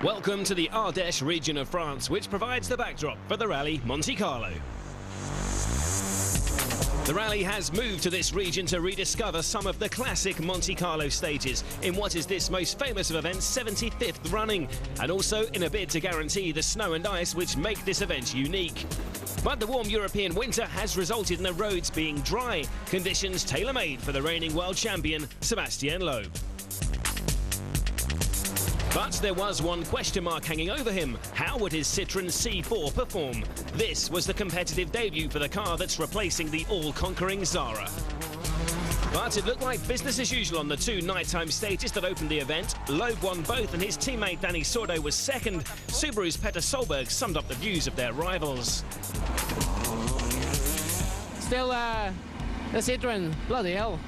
Welcome to the Ardèche region of France, which provides the backdrop for the Rallye Monte-Carlo. The rally has moved to this region to rediscover some of the classic Monte Carlo stages in what is this most famous of events' 75th running, and also in a bid to guarantee the snow and ice which make this event unique. But the warm European winter has resulted in the roads being dry, conditions tailor-made for the reigning world champion Sébastien Loeb. But there was one question mark hanging over him. How would his Citroën C4 perform? This was the competitive debut for the car that's replacing the all-conquering Zara. But it looked like business as usual on the two nighttime stages that opened the event. Loeb won both and his teammate Danny Sordo was second. Subaru's Peter Solberg summed up the views of their rivals. Still, the Citroën, bloody hell.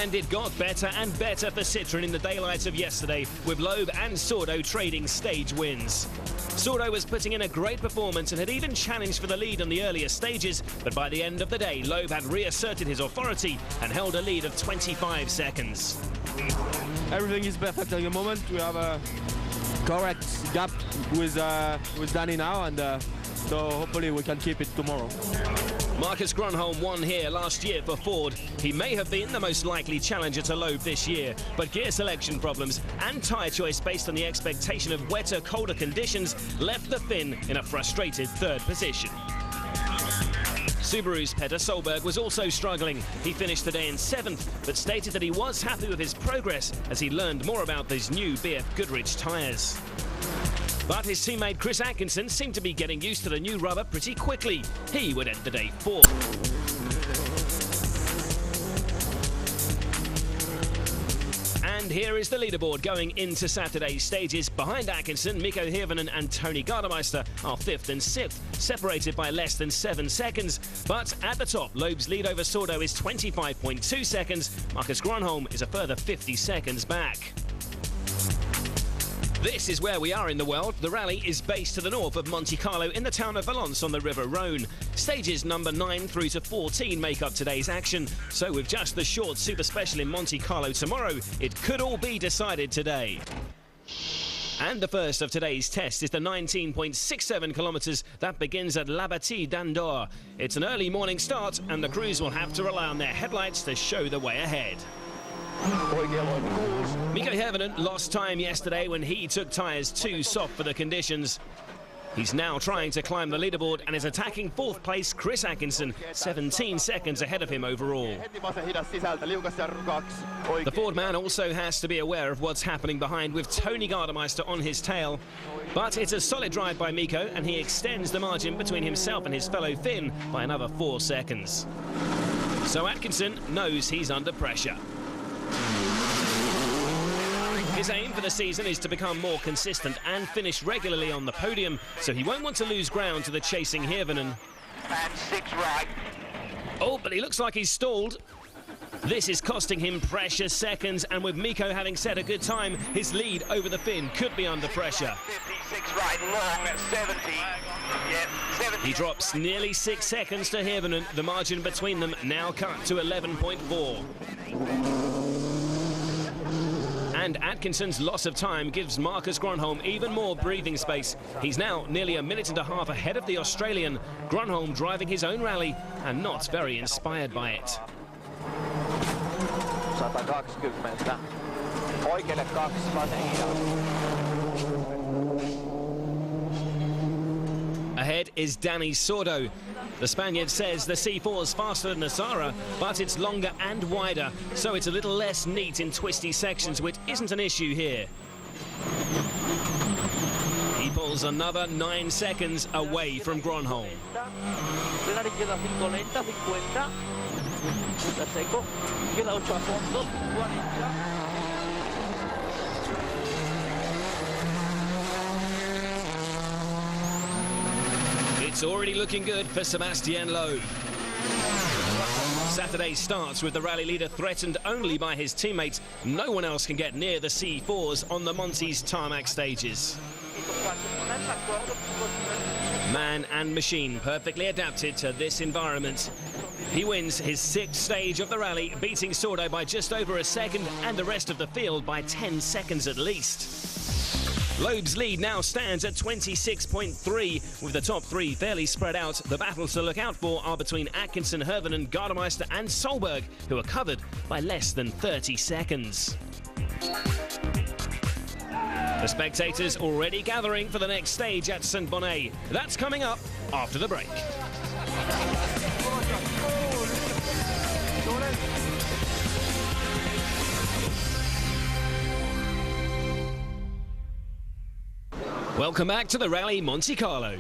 And it got better and better for Citroën in the daylight of yesterday, with Loeb and Sordo trading stage wins. Sordo was putting in a great performance and had even challenged for the lead on the earlier stages, but by the end of the day, Loeb had reasserted his authority and held a lead of 25 seconds. Everything is perfect at the moment. We have a correct gap with Danny now, and so hopefully we can keep it tomorrow. Marcus Grönholm won here last year for Ford. He may have been the most likely challenger to Loeb this year, but gear selection problems and tyre choice based on the expectation of wetter, colder conditions left the Finn in a frustrated third position. Subaru's Peter Solberg was also struggling. He finished the day in 7th, but stated that he was happy with his progress as he learned more about these new BF Goodrich tyres. But his teammate Chris Atkinson seemed to be getting used to the new rubber pretty quickly. He would end the day 4th. And here is the leaderboard going into Saturday's stages. Behind Atkinson, Mikko Hirvonen and Tony Gardemeister are 5th and 6th, separated by less than 7 seconds. But at the top, Loeb's lead over Sordo is 25.2 seconds. Marcus Grönholm is a further 50 seconds back. This is where we are in the world. The rally is based to the north of Monte Carlo in the town of Valence on the River Rhône. Stages number 9 through to 14 make up today's action. So with just the short super special in Monte Carlo tomorrow, it could all be decided today. And the first of today's test is the 19.67 kilometres that begins at La Bâtie d'Andorre. It's an early morning start and the crews will have to rely on their headlights to show the way ahead. Mikko Hirvonen lost time yesterday when he took tyres too soft for the conditions. He's now trying to climb the leaderboard and is attacking 4th place Chris Atkinson, 17 seconds ahead of him overall. The Ford man also has to be aware of what's happening behind with Tony Gardemeister on his tail. But it's a solid drive by Mikko and he extends the margin between himself and his fellow Finn by another 4 seconds. So Atkinson knows he's under pressure. His aim for the season is to become more consistent and finish regularly on the podium, so he won't want to lose ground to the chasing Hirvonen. And 6 right. Oh, but he looks like he's stalled. This is costing him precious seconds, and with Mikko having set a good time, his lead over the Finn could be under pressure. 56 right, long at 70. Yeah, 70. He drops nearly 6 seconds to Hirvonen. The margin between them now cut to 11.4. And Atkinson's loss of time gives Marcus Grönholm even more breathing space. He's now nearly a minute and a half ahead of the Australian. Grönholm driving his own rally and not very inspired by it. 120. Oikealle 2, vasen hidas. Ahead is Danny Sordo. The Spaniard says the C4 is faster than the Zara, but it's longer and wider, so it's a little less neat in twisty sections, which isn't an issue here. He pulls another 9 seconds away from Grönholm. It's already looking good for Sébastien Loeb. Saturday starts with the rally leader threatened only by his teammates. No one else can get near the C4s on the Monte's tarmac stages. Man and machine perfectly adapted to this environment. He wins his 6th stage of the rally, beating Sordo by just over a second and the rest of the field by 10 seconds at least. Loeb's lead now stands at 26.3, with the top three fairly spread out. The battles to look out for are between Atkinson, Hirvonen, Gardemeister and Solberg, who are covered by less than 30 seconds. The spectators already gathering for the next stage at St Bonnet. That's coming up after the break. Welcome back to the Rallye Monte-Carlo.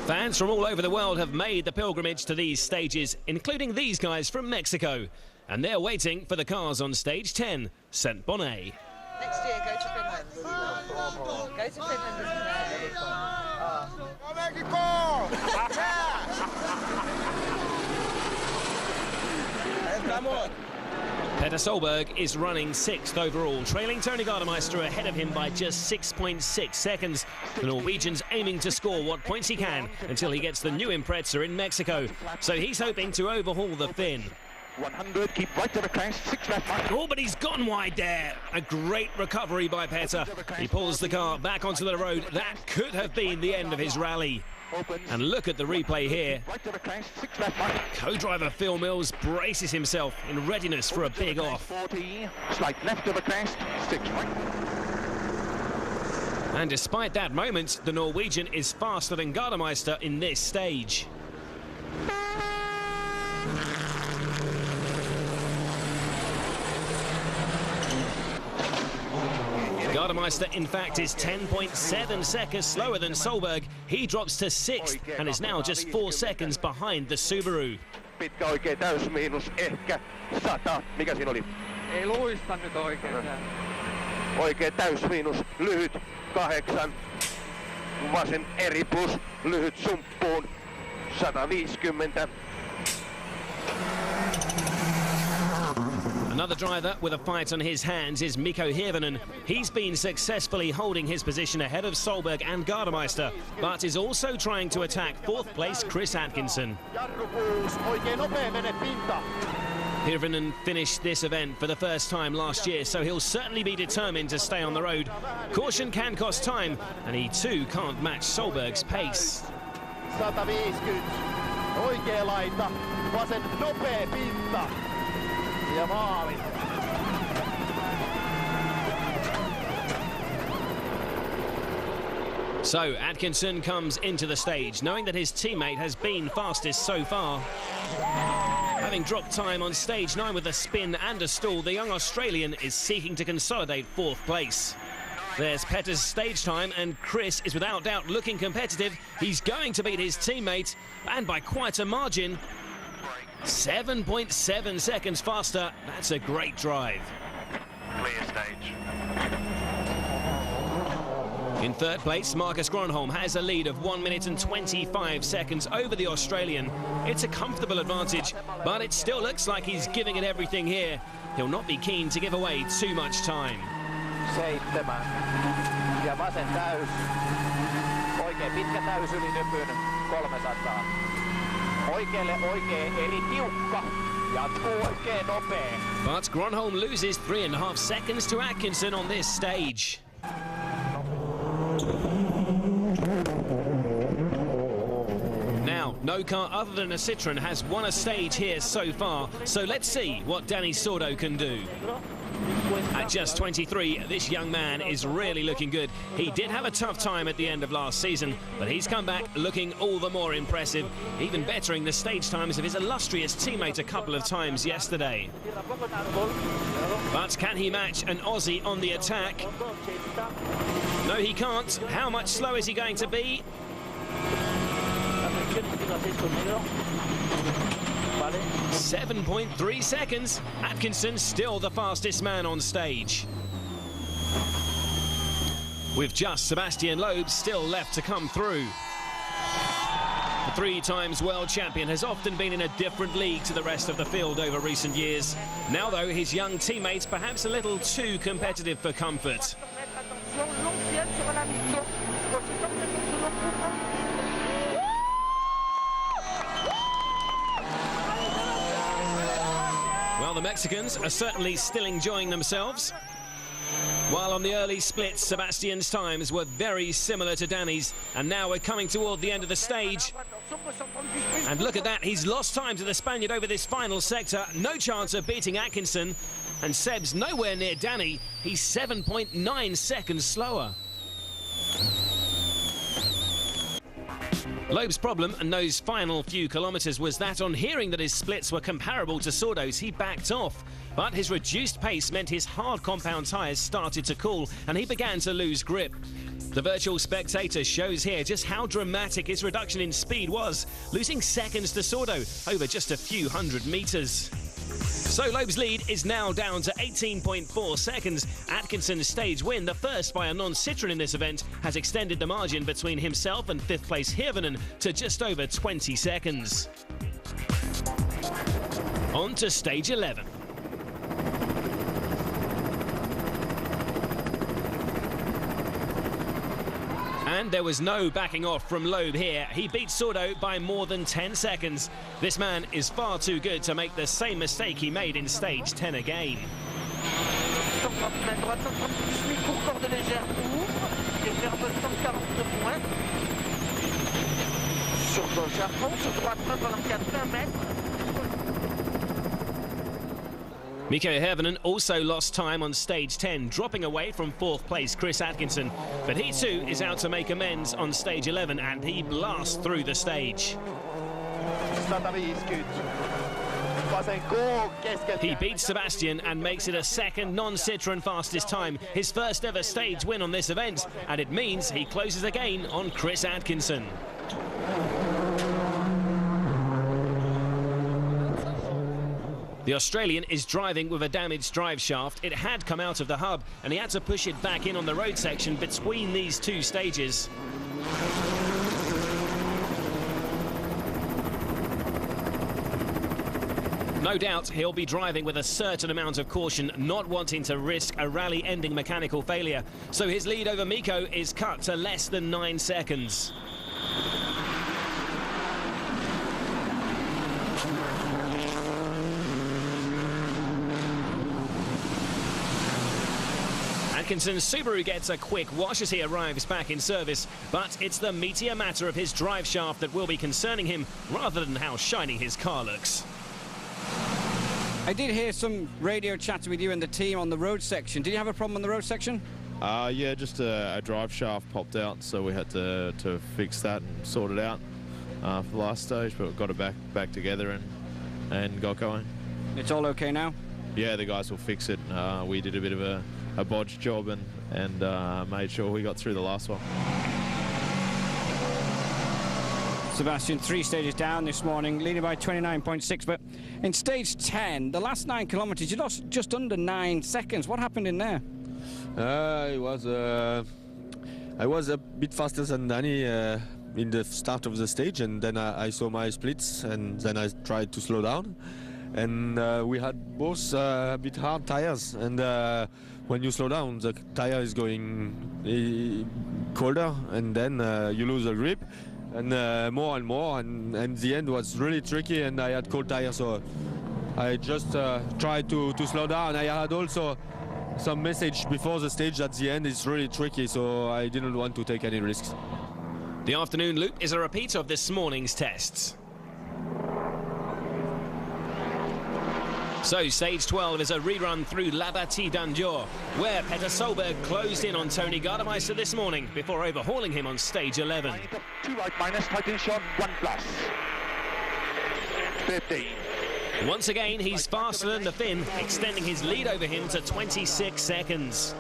Fans from all over the world have made the pilgrimage to these stages, including these guys from Mexico. And they're waiting for the cars on stage 10, St Bonnet. Next year, go to Finland. Go to Finland, Petter Solberg is running 6th overall, trailing Tony Gardemeister ahead of him by just 6.6 seconds. The Norwegian's aiming to score what points he can until he gets the new Impreza in Mexico. So he's hoping to overhaul the Finn. 100, keep right to the crest, 6 left. Oh, but he's gone wide there. A great recovery by Petter. He pulls the car back onto the road. That could have been the end of his rally. And look at the replay here. Co-driver Phil Mills braces himself in readiness for a big off. 40, slight left of the crest, 6 right. And despite that moment, the Norwegian is faster than Gardemeister in this stage. Gardemeister, in fact, is 10.7 seconds slower than Solberg. He drops to 6th and is now just 4 seconds behind the Subaru. Pitkä oikea täysmiinus, ehkä 100. Mikä siinä oli? Ei luista nyt oikein. Oikea täysmiinus, lyhyt 8. Vasen eri plus, lyhyt sumppuun, 150. Another driver with a fight on his hands is Mikko Hirvonen. He's been successfully holding his position ahead of Solberg and Gardemeister, but is also trying to attack 4th place Chris Atkinson. Hirvonen finished this event for the first time last year, so he'll certainly be determined to stay on the road. Caution can cost time, and he too can't match Solberg's pace. 150, oikea laita, vasen nopea pinta. Ja maali. So Atkinson comes into the stage, knowing that his teammate has been fastest so far. Having dropped time on stage 9 with a spin and a stall, the young Australian is seeking to consolidate 4th place. There's Petter's stage time, and Chris is without doubt looking competitive. He's going to beat his teammate, and by quite a margin. 7.7 seconds faster. That's a great drive. Clear stage. In 3rd place, Marcus Gronholm has a lead of 1 minute and 25 seconds over the Australian. It's a comfortable advantage, but it still looks like he's giving it everything here. He'll not be keen to give away too much time. 7. Ja vasen täys. Oikein pitkä täys yli nypyn, 300. Oikealle oikea, eli tiukka. Jatkuu oikein nopea. But Gronholm loses 3.5 seconds to Atkinson on this stage. Now, no car other than a Citroën has won a stage here so far, so let's see what Danny Sordo can do. At just 23, this young man is really looking good. He did have a tough time at the end of last season, but he's come back looking all the more impressive, even bettering the stage times of his illustrious teammate a couple of times yesterday. But can he match an Aussie on the attack? No, he can't. How much slow is he going to be? 7.3 seconds. Atkinson still the fastest man on stage. With just Sebastian Loeb still left to come through. The 3 times world champion has often been in a different league to the rest of the field over recent years. Now, though, his young teammates perhaps a little too competitive for comfort. Well, the Mexicans are certainly still enjoying themselves. While on the early splits, Sebastian's times were very similar to Danny's, and now we're coming toward the end of the stage. And look at that, he's lost time to the Spaniard over this final sector. No chance of beating Atkinson, and Seb's nowhere near Danny. He's 7.9 seconds slower. Loeb's problem in those final few kilometres was that on hearing that his splits were comparable to Sordo's, he backed off. But his reduced pace meant his hard compound tyres started to cool and he began to lose grip. The virtual spectator shows here just how dramatic his reduction in speed was, losing seconds to Sordo over just a few hundred metres. So Loeb's lead is now down to 18.4 seconds. Atkinson's stage win, the first by a non-Citroën in this event, has extended the margin between himself and fifth place Hirvonen to just over 20 seconds. On to stage 11. And there was no backing off from Loeb here. He beat Sordo by more than 10 seconds. This man is far too good to make the same mistake he made in stage 10 again. Mikko Hirvonen also lost time on stage 10, dropping away from fourth place Chris Atkinson. But he too is out to make amends on stage 11 and he blasts through the stage. He beats Sebastian and makes it a second non-Citroën fastest time, his first ever stage win on this event, and it means he closes again on Chris Atkinson. The Australian is driving with a damaged drive shaft. It had come out of the hub and he had to push it back in on the road section between these two stages. No doubt he'll be driving with a certain amount of caution, not wanting to risk a rally-ending mechanical failure. So his lead over Mikko is cut to less than 9 seconds. Atkinson's Subaru gets a quick wash as he arrives back in service, but it's the meteor matter of his drive shaft that will be concerning him rather than how shiny his car looks. I did hear some radio chatter with you and the team on the road section. Did you have a problem on the road section? Yeah, just a drive shaft popped out, so we had to fix that and sort it out for the last stage, but we got it back together and got going. It's all okay now? Yeah, the guys will fix it. We did a bit of a bodge job and made sure we got through the last one. Sebastian, 3 stages down this morning, leading by 29.6, but in stage 10, the last 9 kilometres, you lost just under 9 seconds. What happened in there? I was a bit faster than Danny in the start of the stage, and then I saw my splits, and then I tried to slow down. And we had both a bit hard tires, and when you slow down, the tire is going colder, and then you lose the grip, and more and more, and the end was really tricky, and I had cold tires, so I just tried to slow down. I had also some message before the stage that the end is really tricky, so I didn't want to take any risks. The afternoon loop is a repeat of this morning's tests. So stage 12 is a rerun through La Bâtie d'Andorre, where Peter Solberg closed in on Tony Gardemeister this morning before overhauling him on stage 11. 2 right minus, tightening shot, 1 plus. 15. Once again, he's faster than the Finn, extending his lead over him to 26 seconds.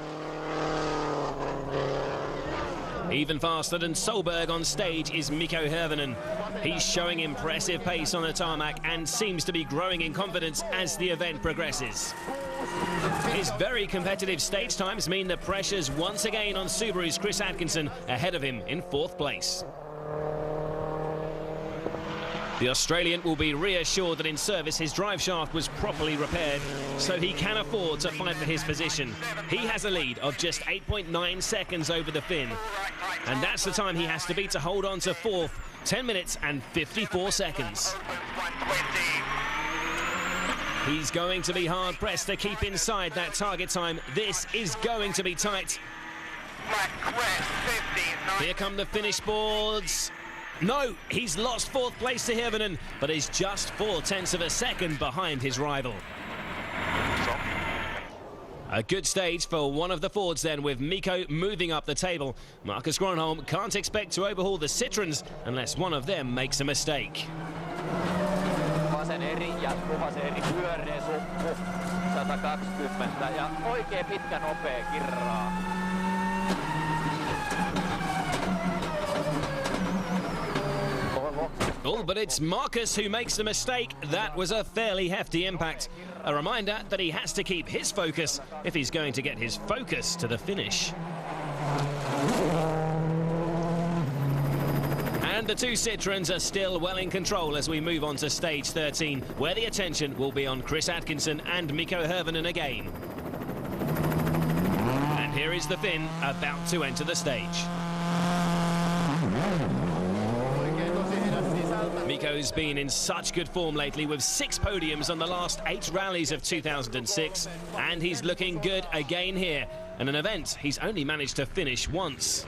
Even faster than Solberg on stage is Mikko Hirvonen. He's showing impressive pace on the tarmac and seems to be growing in confidence as the event progresses. His very competitive stage times mean the pressure's once again on Subaru's Chris Atkinson, ahead of him in 4th place. The Australian will be reassured that in service his drive shaft was properly repaired, so he can afford to fight for his position. He has a lead of just 8.9 seconds over the Finn, and that's the time he has to beat to hold on to 4th, 10 minutes and 54 seconds. He's going to be hard-pressed to keep inside that target time. This is going to be tight. Black crest, 50. Here come the finish boards. No, he's lost fourth place to Hirvonen, but is just 0.4 of a second behind his rival. A good stage for one of the Fords then, with Mikko moving up the table. Marcus Gronholm can't expect to overhaul the Citroens unless one of them makes a mistake. Vasen eri, jatkuva eri, pyöreä suppu, 120 ja oikein pitkä nopea kirraa. Oh, but it's Marcus who makes the mistake. That was a fairly hefty impact. A reminder that he has to keep his focus if he's going to get his focus to the finish. And the two Citroens are still well in control as we move on to stage 13, where the attention will be on Chris Atkinson and Mikko Hirvonen again. And here is the Finn about to enter the stage. Mikko's been in such good form lately, with 6 podiums on the last 8 rallies of 2006, and he's looking good again here. In an event he's only managed to finish once.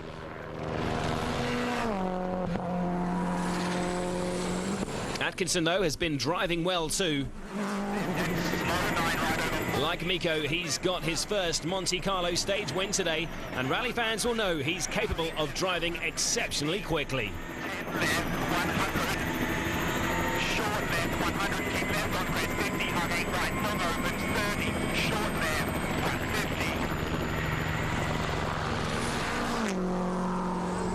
Atkinson, though, has been driving well too. Like Mikko, he's got his first Monte Carlo stage win today, and rally fans will know he's capable of driving exceptionally quickly.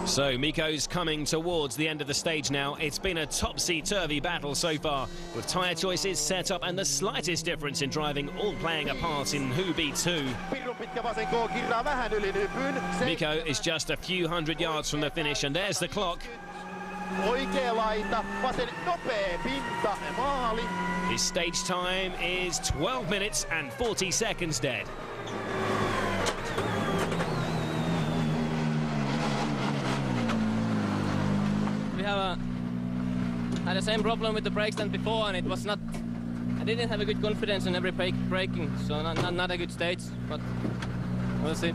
So Mikko's coming towards the end of the stage now. It's been a topsy-turvy battle so far, with tyre choices, setup and the slightest difference in driving all playing a part in who beats who. Mikko is just a few hundred yards from the finish, and there's the clock. His stage time is 12 minutes and 40 seconds dead. We have had the same problem with the brakes than before, and it was not. I didn't have a good confidence in every braking, so not a good stage, but we'll see.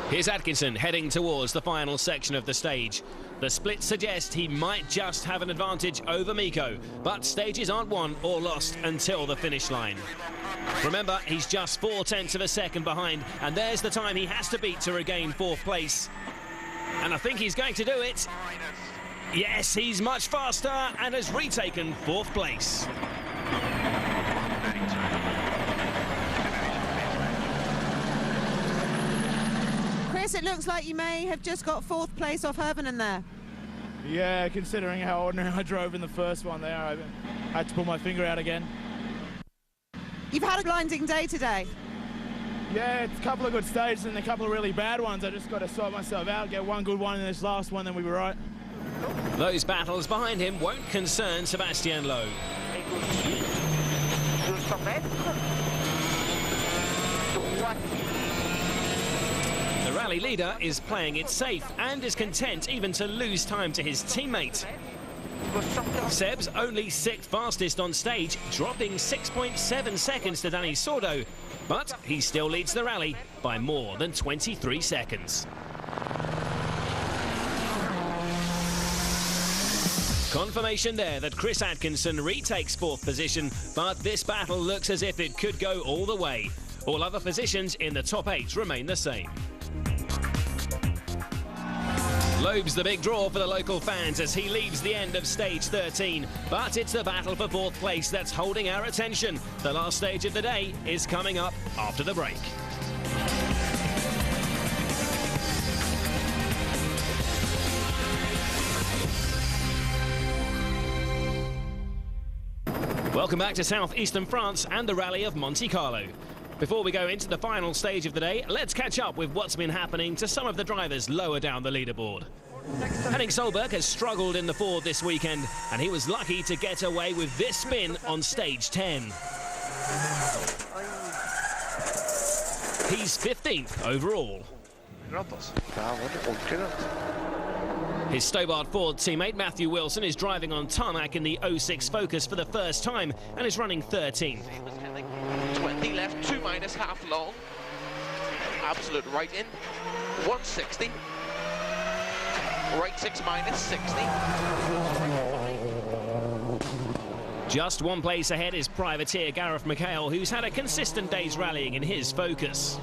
Here's Atkinson heading towards the final section of the stage. The splits suggest he might just have an advantage over Mikko, but stages aren't won or lost until the finish line. Remember, he's just 0.4 of a second behind, and there's the time he has to beat to regain 4th place. And I think he's going to do it. Yes, he's much faster and has retaken 4th place. Chris, it looks like you may have just got 4th place off Hirvonen there. Yeah, considering how ordinary I drove in the first one there, I had to pull my finger out again. You've had a blinding day today. Yeah, it's a couple of good stages and a couple of really bad ones. I just got to sort myself out, get one good one in this last one, then we were right. Those battles behind him won't concern Sebastian Loeb. The rally leader is playing it safe and is content even to lose time to his teammate. Seb's only 6th fastest on stage, dropping 6.7 seconds to Danny Sordo, but he still leads the rally by more than 23 seconds. Confirmation there that Chris Atkinson retakes 4th position, but this battle looks as if it could go all the way. All other positions in the top 8 remain the same. Loeb's the big draw for the local fans as he leaves the end of stage 13, but it's the battle for 4th place that's holding our attention. The last stage of the day is coming up after the break. Welcome back to southeastern France and the Rally of Monte-Carlo. Before we go into the final stage of the day, let's catch up with what's been happening to some of the drivers lower down the leaderboard. Henning Solberg has struggled in the Ford this weekend, and he was lucky to get away with this spin on stage 10. He's 15th overall. His Stobart Ford teammate Matthew Wilson is driving on tarmac in the 06 Focus for the first time and is running 13th. 20 left, 2 minus, half long. Absolute right in, 160. Right 6 minus, 60. Just one place ahead is privateer Gareth McHale, who's had a consistent day's rallying in his Focus.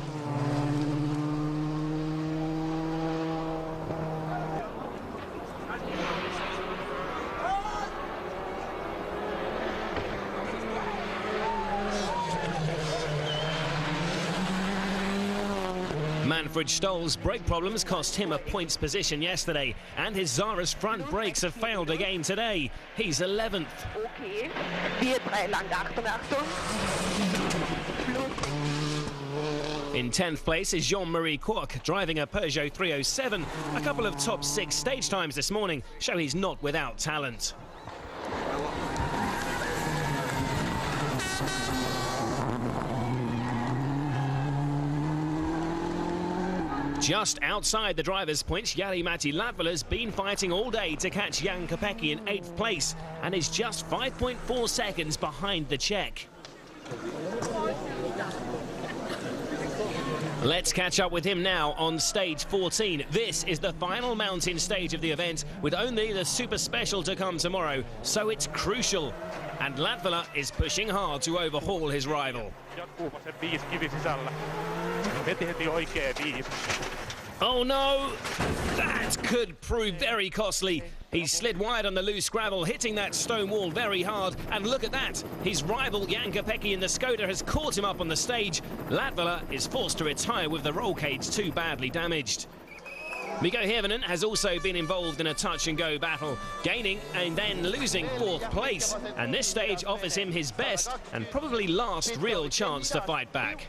Manfred Stoll's brake problems cost him a points position yesterday, and his Zara's front brakes have failed again today. He's 11th. Okay, 4-3 lang, Achtung, Achtung. In 10th place is Jean-Marie Quoc, driving a Peugeot 307. A couple of top 6 stage times this morning show he's not without talent. Just outside the driver's points, Jari-Matti Latvala's been fighting all day to catch Jan Kopecky in 8th place and is just 5.4 seconds behind the Czech. Let's catch up with him now on stage 14. This is the final mountain stage of the event, with only the Super Special to come tomorrow, so it's crucial. And Latvala is pushing hard to overhaul his rival. Oh no! That could prove very costly. He slid wide on the loose gravel, hitting that stone wall very hard. And look at that! His rival Jan Kopecky in the Skoda has caught him up on the stage. Latvala is forced to retire with the roll cage too badly damaged. Mikko Hirvonen has also been involved in a touch-and-go battle, gaining and then losing 4th place. And this stage offers him his best and probably last real chance to fight back.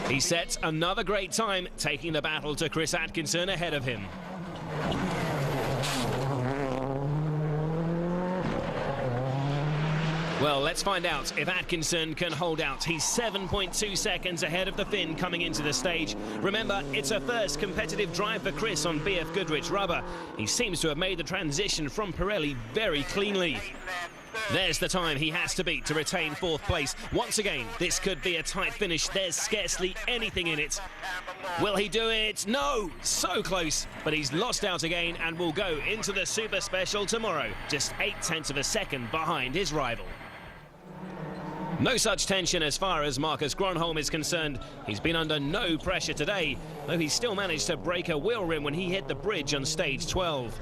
He sets another great time, taking the battle to Chris Atkinson ahead of him. Well, let's find out if Atkinson can hold out. He's 7.2 seconds ahead of the Finn coming into the stage. Remember, it's a first competitive drive for Chris on BF Goodrich rubber. He seems to have made the transition from Pirelli very cleanly. There's the time he has to beat to retain 4th place. Once again, this could be a tight finish. There's scarcely anything in it. Will he do it? No! So close, but he's lost out again and will go into the Super Special tomorrow, just 0.8 of a second behind his rival. No such tension as far as Marcus Gronholm is concerned. He's been under no pressure today, though he still managed to break a wheel rim when he hit the bridge on stage 12.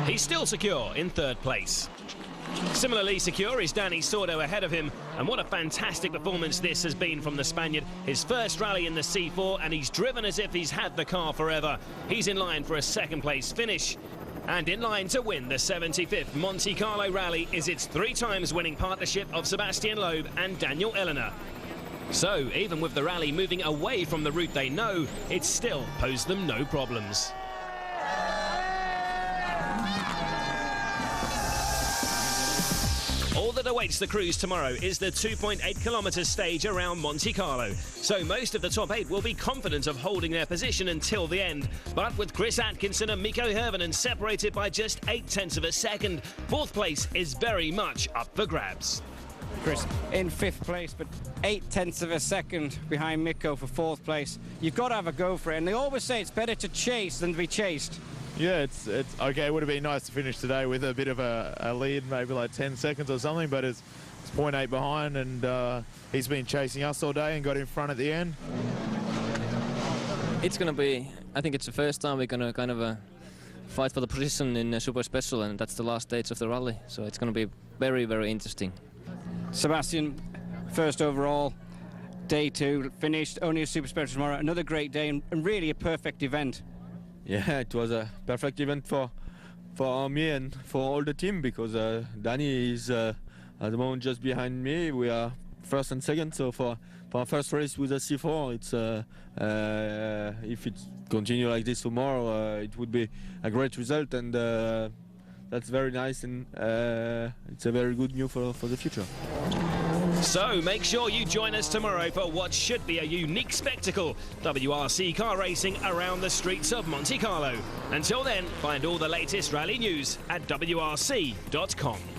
He's still secure in 3rd place. Similarly secure is Danny Sordo ahead of him, and what a fantastic performance this has been from the Spaniard. His first rally in the C4, and he's driven as if he's had the car forever. He's in line for a 2nd place finish. And in line to win the 75th Monte Carlo Rally is its 3 times winning partnership of Sebastian Loeb and Daniel Elena. So, even with the rally moving away from the route they know, it still posed them no problems. All that awaits the crews tomorrow is the 2.8 kilometre stage around Monte Carlo. So most of the top 8 will be confident of holding their position until the end. But with Chris Atkinson and Mikko Hirvonen separated by just 0.8 of a second, 4th place is very much up for grabs. Chris in 5th place, but 0.8 of a second behind Mikko for 4th place. You've got to have a go for it, and they always say it's better to chase than to be chased. Yeah, it's okay. It would have been nice to finish today with a bit of a lead, maybe like 10 seconds or something, but it's 0.8 behind, and he's been chasing us all day and got in front at the end. It's going to be, I think it's the first time we're going to kind of fight for the position in Super Special, and that's the last stage of the rally, so it's going to be very, very interesting. Sebastian, first overall, day 2, finished, only a Super Special tomorrow. Another great day and really a perfect event. Yeah, it was a perfect event for me and for all the team, because Danny is at the moment just behind me. We are 1st and 2nd, so for our first race with a C4, it's if it continue like this tomorrow, it would be a great result, and that's very nice, and it's a very good news for the future. So make sure you join us tomorrow for what should be a unique spectacle, WRC car racing around the streets of Monte Carlo. Until then, find all the latest rally news at WRC.com.